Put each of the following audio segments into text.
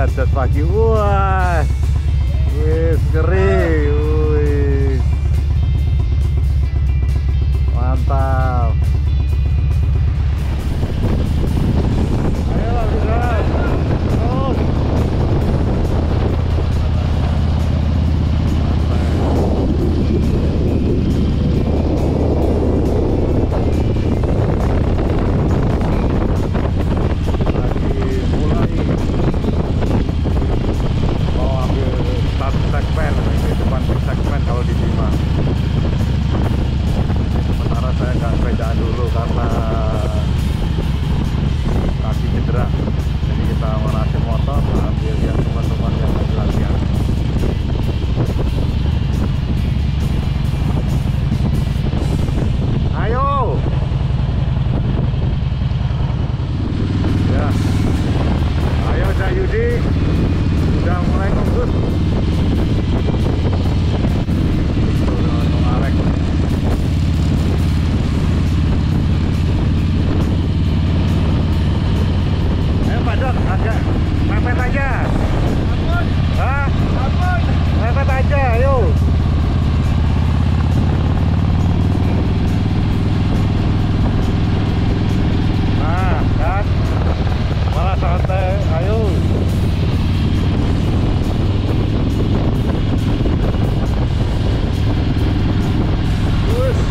lihat jas pagi. Wah, wis kering. Wih, mantap. Ayo bisa. Terus.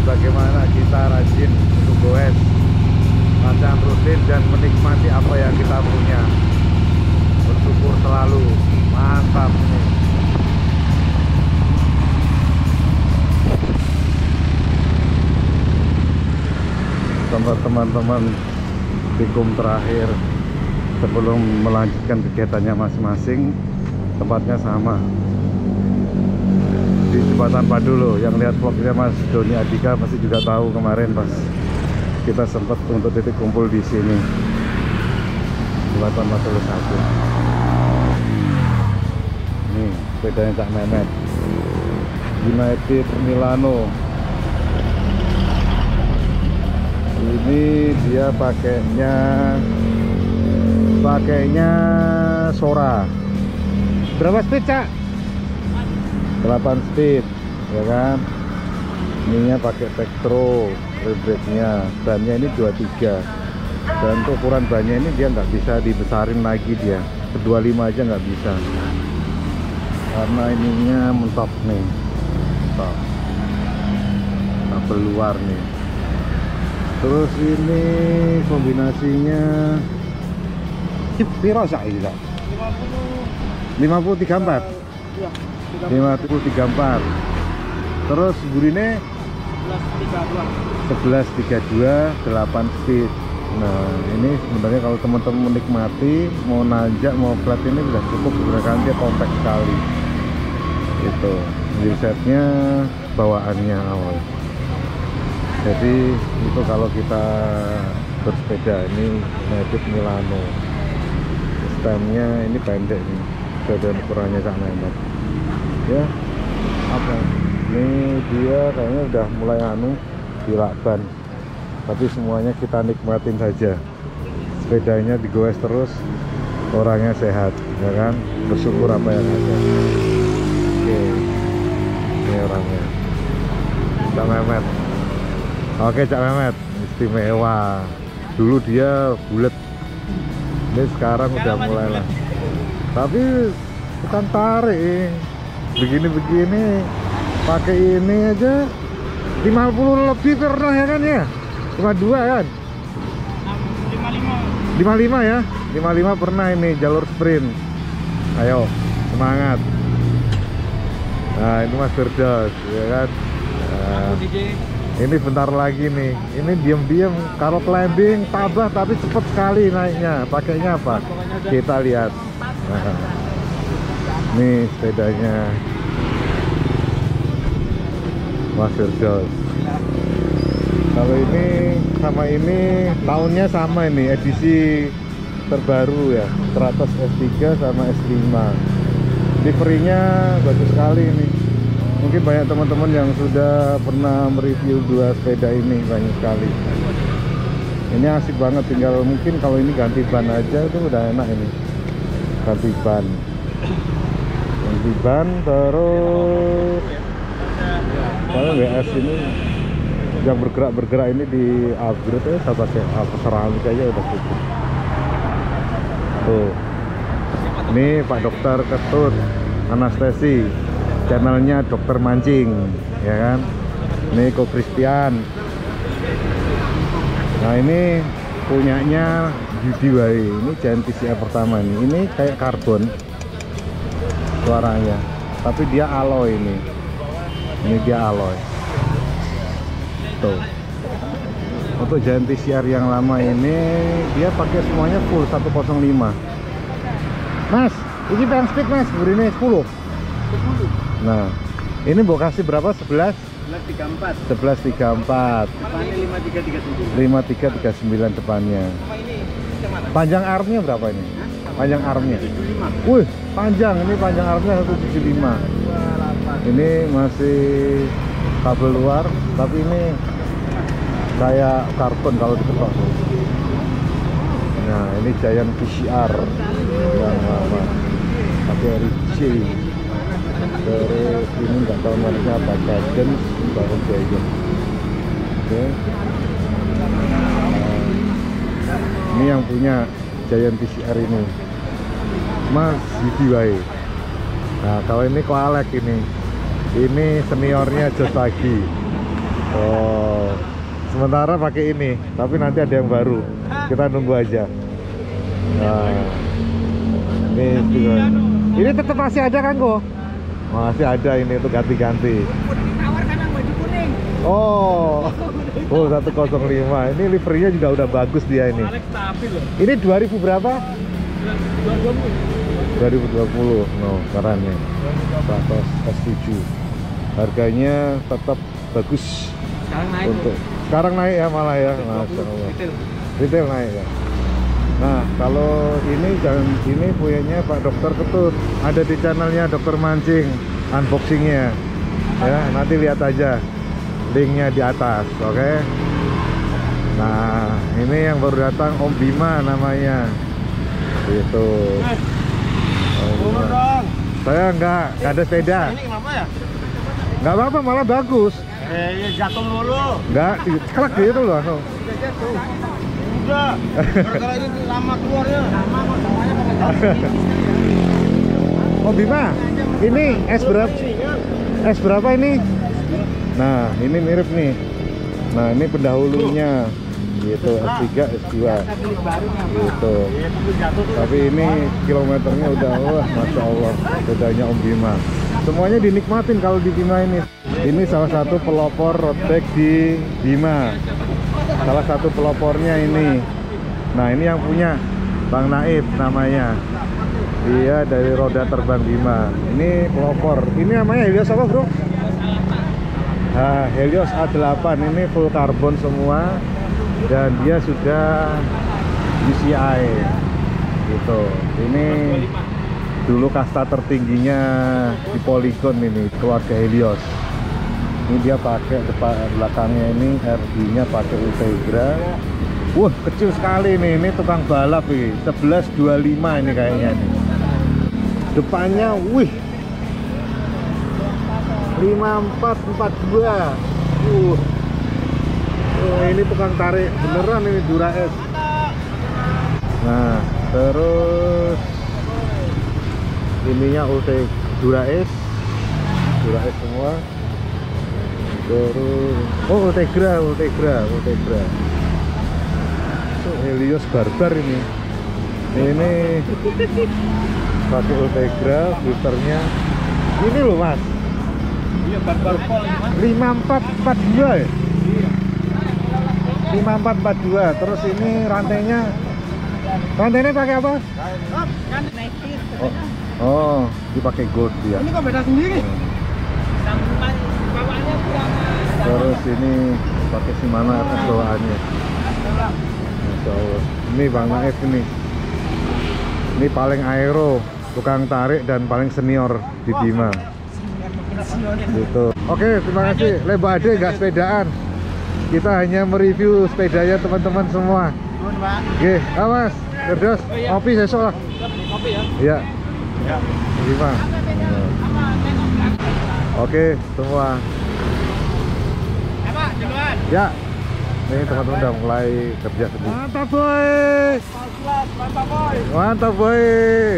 Bagaimana kita rajin untuk goes, latihan rutin dan menikmati apa yang kita punya, bersyukur selalu. Mantap ini. Teman-teman tikum terakhir sebelum melanjutkan kegiatannya masing-masing, tempatnya sama di Jembatan Padulo. Yang lihat vlognya Mas Doni Adika pasti juga tahu kemarin pas kita sempat untuk titik kumpul di sini, Jembatan Padulo 1. Nih sepedanya Cak Mehmet, United Milano. Ini dia pakainya Sora. Berapa speed, Cak? 8 speed, ya kan? Ininya pakai Tektro, rear brake-nya. Bannya ini 23. Dan untuk ukuran bannya ini dia nggak bisa dibesarin lagi dia. 25 aja nggak bisa. Karena ininya mentok nih. Mentok. Kabel luar nih. Terus ini kombinasinya Piro saiki, Kak? 50 34. Iya, 50 34. Terus burine 1132 8 speed. Nah, ini sebenarnya kalau teman-teman menikmati mau nanjak mau flat ini sudah cukup, menggunakan dia compact sekali. Itu di setnya bawaannya awal. Jadi itu kalau kita bersepeda ini Mavic Milano. Stemnya ini pendek nih, dan ukurannya sangat hemat. Ya, apa? Ini dia kayaknya udah mulai di lakban. Tapi semuanya kita nikmatin saja. Sepedanya digoes terus, orangnya sehat, ya kan? Bersyukur apa yang ada. Oke, ini orangnya Cak Mehmet. Oke, Cak Mehmet istimewa. Dulu dia bulat, ini sekarang udah mulai lah. Tapi bukan tarik, begini-begini, pakai ini aja 50 lebih pernah ya kan ya? 52 kan? 55 ya? 55 pernah ini jalur sprint. Ayo, semangat. Nah, ini Mas Firdaus, ya kan? Ini bentar lagi nih. Ini diam-diam kalau climbing tabah tapi cepet sekali naiknya. Pakainya apa? Kita lihat. Nah, nih sepedanya Mas Firdaus. Kalau ini sama ini tahunnya sama, ini edisi terbaru ya, Stratos S3 sama S5. Liverinya bagus sekali ini. Mungkin banyak teman-teman yang sudah pernah mereview dua sepeda ini, banyak sekali. Ini asik banget, tinggal mungkin kalau ini ganti ban aja itu udah enak ini. Ganti ban terus kalau WS ini yang bergerak ini di upgrade ya, saya pakai seramik aja udah cukup. Tuh, ini Pak Dokter Ketut anestesi, channelnya Dokter Mancing, ya kan? Ini Ko Christian. Nah, ini punyanya Yudi Wai. Ini Giant TCR pertama nih. Ini kayak karbon suaranya, tapi dia alloy ini. Ini dia alloy. Tuh. Untuk Giant TCR yang lama ini dia pakai semuanya full 105. Mas, ini pengen speed Mas, ini 10. Nah, ini mau kasih berapa? 11? 1134. Depannya 5339 depannya. Panjang armnya berapa ini? Panjang armnya? Wih, panjang. Ini panjang armnya 175. Ini masih kabel luar, tapi ini kayak karbon kalau diketok. Nah, ini Giant PCR yang lama, pakai RC. Terus ini nggak tahu mereknya apa, Cadence baru Giant. Oke. Ini yang punya Giant PCR ini Mas Yudi Wai. Nah, kalau ini Koalek ini seniornya Jos lagi. Oh, sementara pakai ini, tapi nanti ada yang baru, kita nunggu aja. Nah, ini tetap masih ada kan kok? Masih ada ini tuh ganti-ganti. Oh, 105. Ini livernya juga udah bagus dia ini. Ini 2000 berapa? 2020. No, karannya. Stratos S7. Harganya tetap bagus. Sekarang naik ya malah ya. Masya Allah. Retail naik ya. Nah, kalau ini punyanya Pak Dokter Ketut. Ada di channelnya Dokter Mancing, unboxingnya. Ya, nanti lihat aja linknya di atas, oke? Nah, ini yang baru datang Om Bima namanya. Itu. Saya nggak ada sepeda. Ini kenapa ya? Nggak apa-apa, malah bagus. Ya jatuh dulu. Nggak, kelak gitu loh. Udah jatuh. Udah. Gara-gara ini lama keluarnya. Om Bima, ini es berapa? Es berapa ini? Nah, ini mirip nih. Nah, ini pendahulunya. gitu, S3 S2 gitu. Tapi ini kilometernya udah, wah Masya Allah, bedanya Om Bima. Semuanya dinikmatin kalau di Bima ini. Ini salah satu pelopor road bike di Bima. Salah satu pelopornya ini. Nah ini yang punya Bang Naif namanya. Dia dari Roda Terbang Bima. Ini pelopor. Ini namanya Helios apa bro? Nah, Helios A8 ini full karbon semua dan dia sudah UCI gitu. Ini dulu kasta tertingginya di Polygon ini, keluarga Helios. Ini dia pakai depan belakangnya ini RD-nya pakai Ultegra. Wah, kecil sekali nih. Ini tukang balap nih. 1125 ini kayaknya nih. Depannya wih 5442. Ini tukang tarik beneran ini Dura-S. Nah, terus ininya Dura-S semua. Terus Ultegra. Helios barbar ini. Ini pakai Ultegra, filternya ini loh mas. Iya, barbar pol ini mas. 5442 ya? 5442. Terus ini rantainya pakai apa? Oh, dipakai gold ya. Ini kok beda sendiri? Terus ini pakai Shimano RS bawaannya. Masya Allah. Ini Bang Naif ini. Ini paling aero, tukang tarik dan paling senior di Bima. Gitu. Oke, terima kasih. Leba Ade nggak sepedaan. Kita hanya mereview sepedanya teman-teman semua. Oke, Mas, Gerdos, kopi besok lah. Kopi ya? Iya. Ya. Bima. Oke, semua. Pak, duluan. Ya. Ini teman-teman udah mulai kerja semua. Mantap boy. Mantap boy. Mantap boy.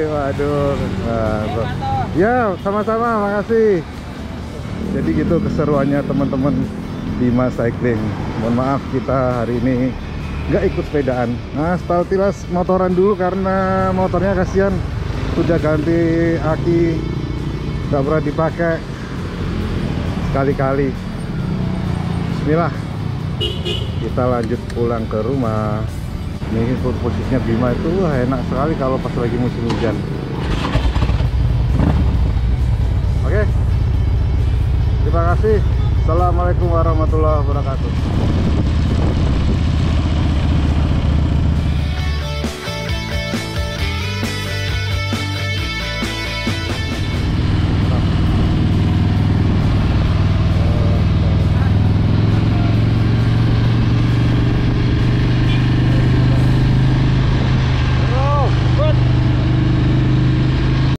Waduh. Mantap. Ya, sama-sama. Makasih. Jadi gitu keseruannya teman-teman Bima Cycling. Mohon maaf kita hari ini nggak ikut sepedaan. Nah, Staltilas motoran dulu karena motornya kasihan sudah ganti aki, nggak pernah dipakai sekali-kali. Bismillah, kita lanjut pulang ke rumah. Ini posisinya Bima itu wah, enak sekali kalau pas lagi musim hujan. Oke, terima kasih. Assalamualaikum warahmatullahi wabarakatuh.